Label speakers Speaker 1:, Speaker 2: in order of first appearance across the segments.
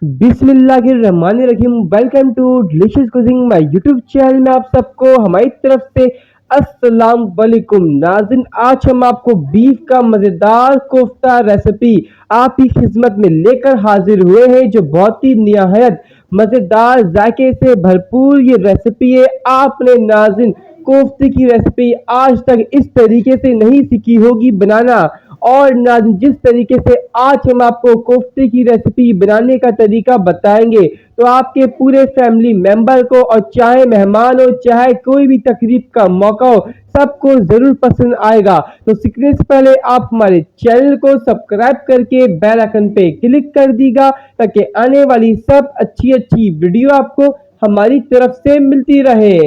Speaker 1: बिस्मिल्लाहिर्रहमानिर्रहीम। Welcome to delicious cooking my YouTube channel में आप सबको हमारी तरफ से अस्सलाम वालेकुम। नाज़रीन, आज हम आपको बीफ का मज़ेदार कोफ्ता रेसिपी आपकी खिदमत में लेकर हाजिर हुए हैं, जो बहुत ही निहायत मज़ेदार जायके से भरपूर ये रेसिपी है। आपने नाज़रीन कोफ्ते की रेसिपी आज तक इस तरीके से नहीं सीखी होगी बनाना। और नाज़रीन, जिस तरीके से आज हम आपको कोफ्ते की रेसिपी बनाने का तरीका बताएंगे, तो आपके पूरे फैमिली मेंबर को, और चाहे मेहमान हो चाहे कोई भी तकरीब का मौका हो, सबको जरूर पसंद आएगा। तो सीखने से पहले आप हमारे चैनल को सब्सक्राइब करके बेल आइकन पे क्लिक कर दीजिएगा, ताकि आने वाली सब अच्छी अच्छी वीडियो आपको हमारी तरफ से मिलती रहे।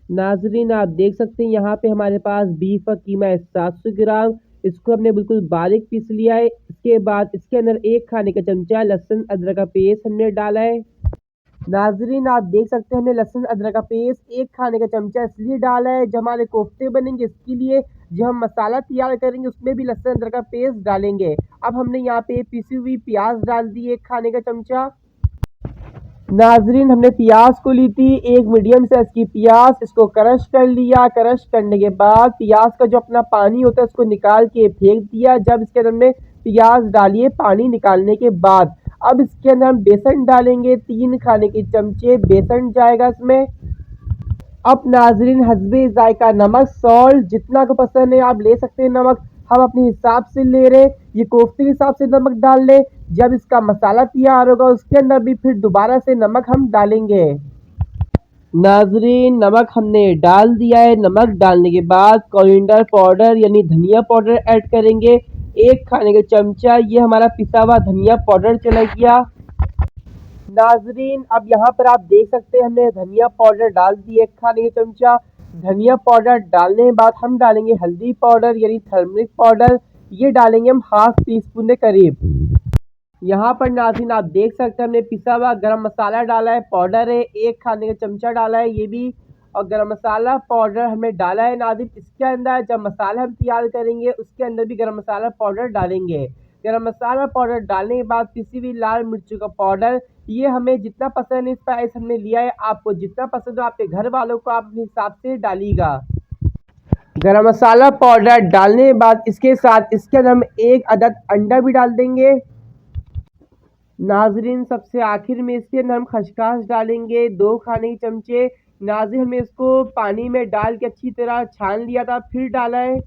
Speaker 1: नाजरीन, आप देख सकते हैं यहाँ पे हमारे पास बीफ का कीमा है 700 ग्राम। इसको हमने बिल्कुल बारीक पीस लिया है। इसके बाद इसके अंदर एक खाने का चमचा लहसुन अदरक का पेस्ट हमने डाला है। नाजरीन, आप देख सकते हैं हमने लहसुन अदरक का पेस्ट एक खाने का चमचा इसलिए डाला है, जब हमारे कोफ्ते बनेंगे इसके लिए जो हम मसाला तैयार करेंगे उसमें भी लहसुन अदरक का पेस्ट डालेंगे। अब हमने यहाँ पे पिसी हुई प्याज डाल दी एक खाने का चमचा। नाजरीन, हमने प्याज को ली थी एक मीडियम साइज की प्याज, इसको क्रश कर लिया। क्रश करने के बाद प्याज का जो अपना पानी होता है उसको निकाल के फेंक दिया। जब इसके अंदर हमने प्याज डालिए पानी निकालने के बाद, अब इसके अंदर हम बेसन डालेंगे 3 खाने के चमचे बेसन जाएगा इसमें। अब नाजरीन, हस्बे जायका नमक, सॉल्ट जितना को पसंद है आप ले सकते हैं नमक, हम अपने हिसाब से ले रहे। ये कोफ्ते के हिसाब से नमक डाल ले। जब इसका मसाला तैयार होगा उसके अंदर भी फिर दोबारा से नमक हम डालेंगे। नाजरीन, नमक हमने डाल दिया है। नमक डालने के बाद कोरिएंडर पाउडर यानी धनिया पाउडर ऐड करेंगे एक खाने का चमचा। ये हमारा पिसा हुआ धनिया पाउडर चला गया। नाजरीन, अब यहाँ पर आप देख सकते हैं हमने धनिया पाउडर डाल दी एक खाने का चमचा। धनिया पाउडर डालने के बाद हम डालेंगे हल्दी पाउडर यानी टर्मरिक पाउडर। ये डालेंगे हम हाफ टी स्पून के करीब। यहाँ पर नाज़रीन, आप देख सकते हैं हमने पिसा हुआ गरम मसाला डाला है, पाउडर है एक खाने का चमचा डाला है ये भी। और गरम मसाला पाउडर हमने डाला है नाज़रीन। इसके अंदर जब मसाला हम तैयार करेंगे उसके अंदर भी गरम मसाला पाउडर डालेंगे। गरम मसाला पाउडर डालने के बाद पिसी हुई लाल मिर्चों का पाउडर, ये हमें जितना पसंद है स्पाइस हमने लिया है। आपको जितना पसंद हो आपके घर वालों को आप अपने हिसाब से डालिएगा। गरम मसाला पाउडर डालने के बाद इसके साथ इसके अंदर हम एक अदद अंडा भी डाल देंगे। नाजरीन, सबसे आखिर में इसके अंदर हम खसखस डालेंगे 2 खाने के चमचे। नाजरीन, हमने इसको पानी में डाल के अच्छी तरह छान लिया था फिर डाला है।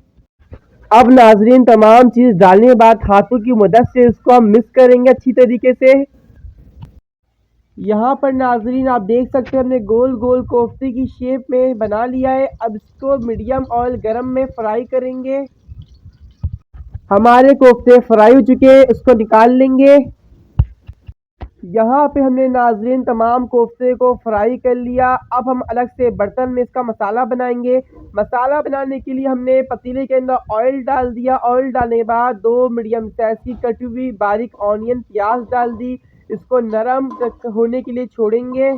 Speaker 1: अब नाजरीन, तमाम चीज़ डालने के बाद हाथों की मदद से इसको हम मिक्स करेंगे अच्छी तरीके से। यहाँ पर नाजरीन, आप देख सकते हैं हमने गोल गोल कोफ्ते की शेप में बना लिया है। अब इसको मीडियम ऑयल गरम में फ्राई करेंगे। हमारे कोफ्ते फ्राई हो चुके हैं, इसको निकाल लेंगे। यहाँ पे हमने नाजरीन तमाम कोफ्ते को फ्राई कर लिया। अब हम अलग से बर्तन में इसका मसाला बनाएंगे। मसाला बनाने के लिए हमने पतीले के अंदर ऑयल डाल दिया। ऑयल डालने के बाद 2 मीडियम साइज की कटी हुई बारीक ऑनियन प्याज डाल दी। इसको नरम होने के लिए छोड़ेंगे।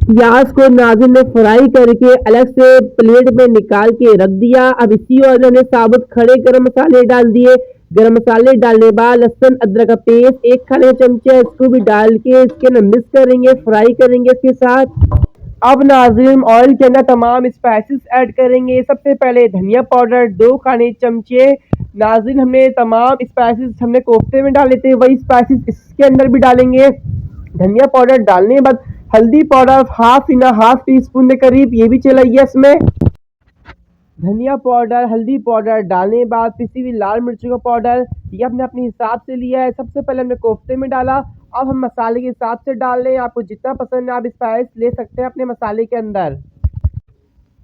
Speaker 1: प्याज को नाज़रीन ने फ्राई करके अलग से प्लेट में निकाल के रख दिया। अब इसी ऑयल में हमने साबुत खड़े गरम मसाले डाल दिए। गरम मसाले डालने के बाद लहसुन अदरक का पेस्ट एक खाने का चमचा, इसको भी डाल के इसके अंदर मिक्स करेंगे, फ्राई करेंगे इसके साथ। अब नाज़रीन, ऑयल के अंदर तमाम स्पाइसेस ऐड करेंगे। सबसे पहले धनिया पाउडर 2 खाने चमचे। नाज़रीन, हमने तमाम स्पाइसेस हमने कोफ्ते में डाले थे, वही स्पाइसेस इसके अंदर भी डालेंगे। धनिया पाउडर डालने के बाद हल्दी पाउडर हाफ टी स्पून के करीब ये भी चलाइए इसमें। धनिया पाउडर हल्दी पाउडर डालने के बाद पिसी हुई लाल मिर्चों का पाउडर, ये हमने अपने हिसाब से लिया है। सबसे पहले हमने कोफ्ते में डाला। अब हम मसाले के हिसाब से डाल रहे हैं। आपको जितना पसंद है आप स्पाइस ले सकते हैं अपने मसाले के अंदर।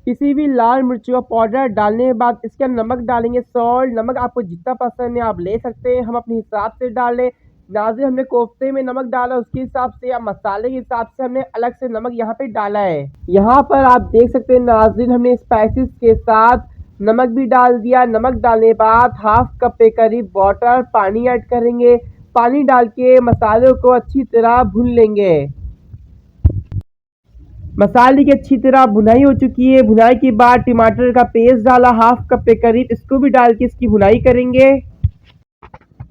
Speaker 1: पिसी हुई लाल मिर्चों का पाउडर डालने के बाद इसके अंदर नमक डालेंगे, सॉल्ट। नमक आपको जितना पसंद है आप ले सकते हैं, हम अपने हिसाब से डाल लें। नाज़रीन, हमने कोफ्ते में नमक डाला उसके हिसाब से, या मसाले के हिसाब से हमने अलग से नमक यहाँ पे डाला है। यहाँ पर आप देख सकते हैं नाज़रीन, हमने स्पाइसेस के साथ नमक भी डाल दिया। नमक डालने के बाद हाफ कप के करीब वाटर पानी ऐड करेंगे। पानी डाल के मसालों को अच्छी तरह भून लेंगे। मसाले की अच्छी तरह भुनाई हो चुकी है। भुनाई के बाद टमाटर का पेस्ट डाला हाफ कप के करीब, इसको भी डाल के इसकी भुनाई करेंगे।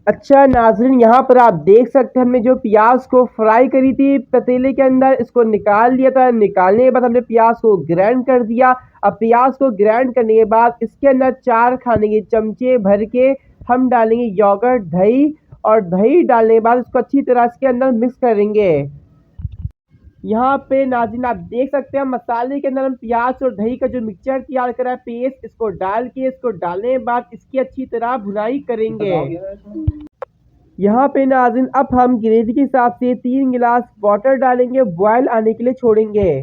Speaker 1: अच्छा नाज़रीन, यहाँ पर आप देख सकते हैं हमने जो प्याज को फ्राई करी थी पतीले के अंदर, इसको निकाल लिया था। निकालने के बाद हमने प्याज को ग्राइंड कर दिया। अब प्याज को ग्राइंड करने के बाद इसके अंदर 4 खाने के चमचे भर के हम डालेंगे योगर्ट, दही, और दही डालने के बाद इसको अच्छी तरह इसके अंदर मिक्स करेंगे। यहाँ पे नाज़रीन आप देख सकते हैं मसाले के अंदर हम प्याज और दही का जो मिक्सचर तैयार करा है पेस्ट, इसको डाल के इसको डालने के बाद इसकी अच्छी तरह भुनाई करेंगे। यहाँ पे नाज़रीन अब हम ग्रेवी के हिसाब से 3 गिलास वाटर डालेंगे, बॉयल आने के लिए छोड़ेंगे।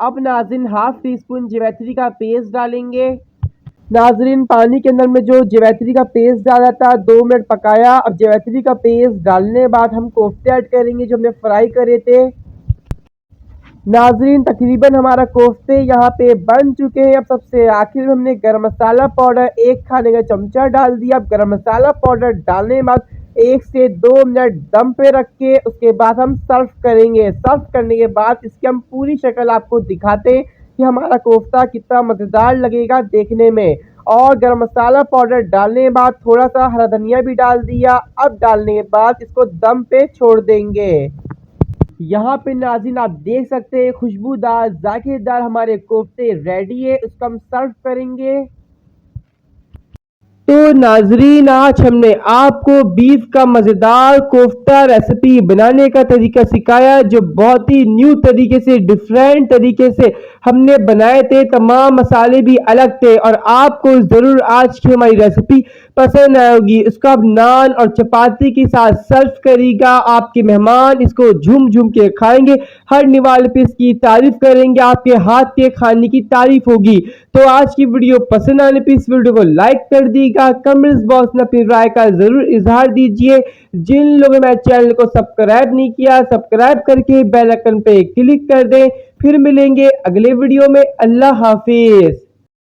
Speaker 1: अब नाज़रीन हाफ टी स्पून जवैत्री का पेस्ट डालेंगे। नाज़रीन पानी के अंदर में जो जवैत्री का पेस्ट डाला था 2 मिनट पकाया। अब जवैत्री का पेस्ट डालने के बाद हम कोफ्ते ऐड करेंगे जो हमने फ्राई करे थे। नाज़रीन तकरीबन हमारा कोफ्ते यहाँ पे बन चुके हैं। अब सबसे आखिर में हमने गरम मसाला पाउडर 1 खाने का चमचा डाल दिया। अब गरम मसाला पाउडर डालने के बाद 1 से 2 मिनट दम पे रख के उसके बाद हम सर्व करेंगे। सर्व करने के बाद इसकी हम पूरी शक्ल आपको दिखाते हैं कि हमारा कोफ्ता कितना मज़ेदार लगेगा देखने में। और गरम मसाला पाउडर डालने के बाद थोड़ा सा हरा धनिया भी डाल दिया। अब डालने के बाद इसको दम पे छोड़ देंगे। यहाँ पे नाज़रीन आप देख सकते हैं खुशबूदार जायकेदार हमारे कोफ्ते रेडी है, उसको हम सर्व करेंगे। तो नाजरीन आज हमने आपको बीफ का मज़ेदार कोफ्ता रेसिपी बनाने का तरीका सिखाया जो बहुत ही न्यू तरीके से डिफरेंट तरीके से हमने बनाए थे। तमाम मसाले भी अलग थे और आपको ज़रूर आज की हमारी रेसिपी पसंद आएगी। इसको आप नान और चपाती के साथ सर्व करिएगा, आपके मेहमान इसको झूम झूम के खाएंगे, हर निवाले पे इसकी तारीफ करेंगे, आपके हाथ के खाने की तारीफ होगी। तो आज की वीडियो पसंद आने पे इस वीडियो को लाइक कर दीजिएगा, कमेंट्स बॉक्स में अपनी राय का जरूर इजहार दीजिए। जिन लोगों ने मेरे चैनल को सब्सक्राइब नहीं किया सब्सक्राइब करके बेल आइकन पे क्लिक कर दें। फिर मिलेंगे अगले वीडियो में। अल्लाह हाफिज।